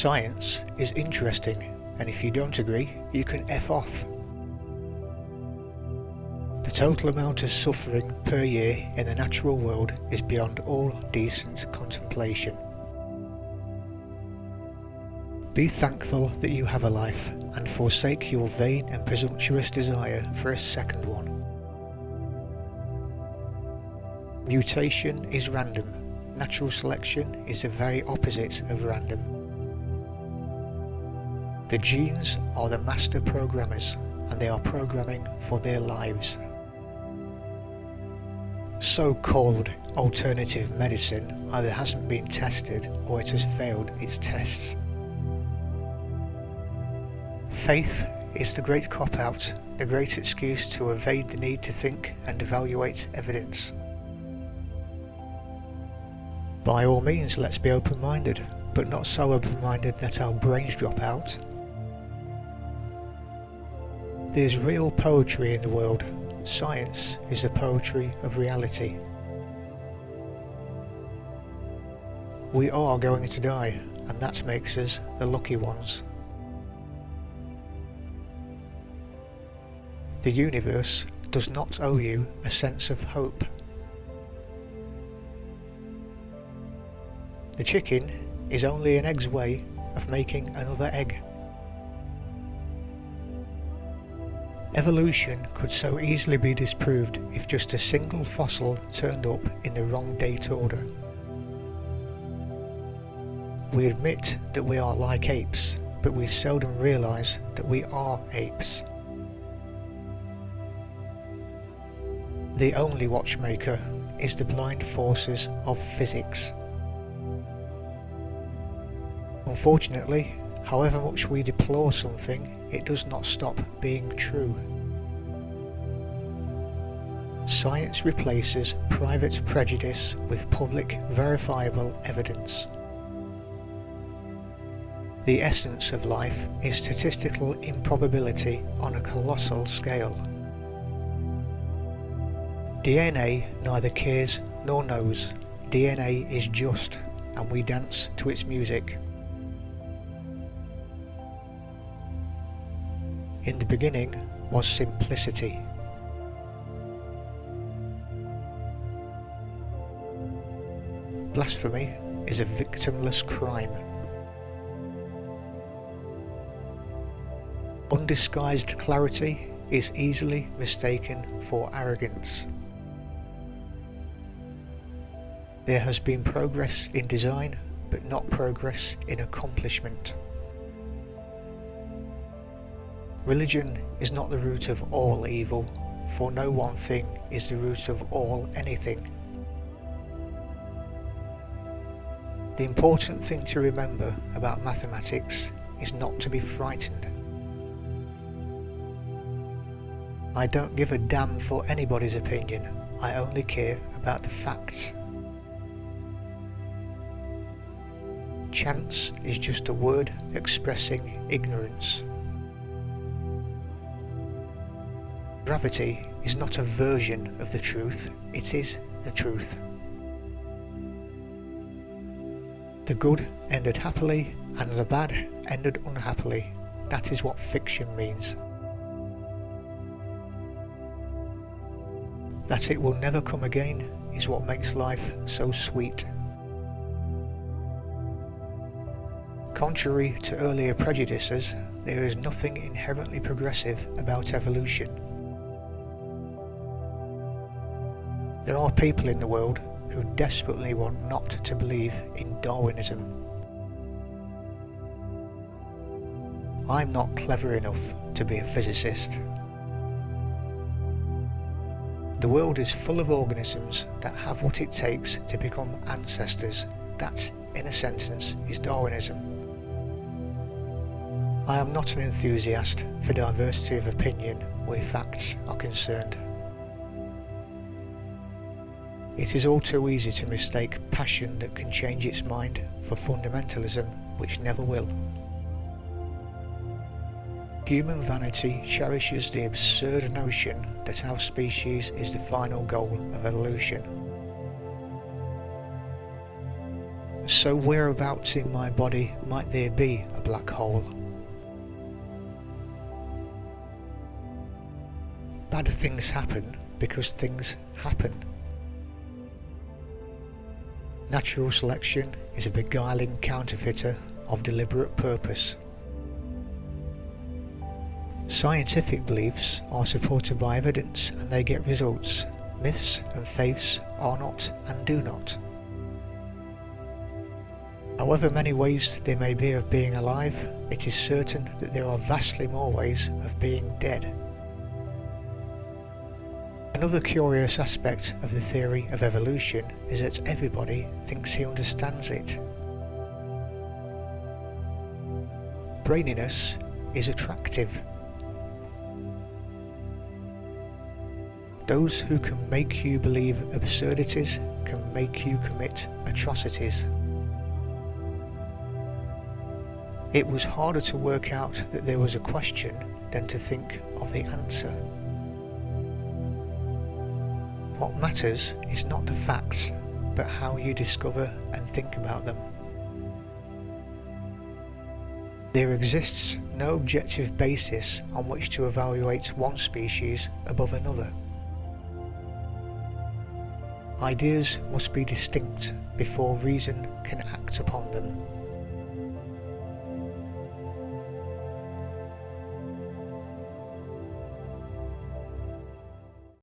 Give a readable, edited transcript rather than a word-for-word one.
Science is interesting, and if you don't agree, you can F off. The total amount of suffering per year in the natural world is beyond all decent contemplation. Be thankful that you have a life, and forsake your vain and presumptuous desire for a second one. Mutation is random. Natural selection is the very opposite of random. The genes are the master programmers, and they are programming for their lives. So-called alternative medicine either hasn't been tested or it has failed its tests. Faith is the great cop-out, the great excuse to evade the need to think and evaluate evidence. By all means, let's be open-minded, but not so open-minded that our brains drop out. There's real poetry in the world. Science is the poetry of reality. We are going to die, and that makes us the lucky ones. The universe does not owe you a sense of hope. The chicken is only an egg's way of making another egg. Evolution could so easily be disproved if just a single fossil turned up in the wrong date order. We admit that we are like apes, but we seldom realise that we are apes. The only watchmaker is the blind forces of physics. Unfortunately, however much we deplore something, it does not stop being true. Science replaces private prejudice with public, verifiable evidence. The essence of life is statistical improbability on a colossal scale. DNA neither cares nor knows. DNA is just, and we dance to its music. In the beginning was simplicity. Blasphemy is a victimless crime. Undisguised clarity is easily mistaken for arrogance. There has been progress in design, but not progress in accomplishment. Religion is not the root of all evil, for no one thing is the root of all anything. The important thing to remember about mathematics is not to be frightened. I don't give a damn for anybody's opinion, I only care about the facts. Chance is just a word expressing ignorance. Gravity is not a version of the truth, it is the truth. The good ended happily and the bad ended unhappily. That is what fiction means. That it will never come again is what makes life so sweet. Contrary to earlier prejudices, there is nothing inherently progressive about evolution. There are people in the world who desperately want not to believe in Darwinism. I'm not clever enough to be a physicist. The world is full of organisms that have what it takes to become ancestors. That, in a sentence, is Darwinism. I am not an enthusiast for diversity of opinion where facts are concerned. It is all too easy to mistake passion that can change its mind for fundamentalism which never will. Human vanity cherishes the absurd notion that our species is the final goal of evolution. So whereabouts in my body might there be a black hole? Bad things happen because things happen. Natural selection is a beguiling counterfeiter of deliberate purpose. Scientific beliefs are supported by evidence and they get results. Myths and faiths are not and do not. However many ways there may be of being alive, it is certain that there are vastly more ways of being dead. Another curious aspect of the theory of evolution is that everybody thinks he understands it. Braininess is attractive. Those who can make you believe absurdities can make you commit atrocities. It was harder to work out that there was a question than to think of the answer. What matters is not the facts, but how you discover and think about them. There exists no objective basis on which to evaluate one species above another. Ideas must be distinct before reason can act upon them.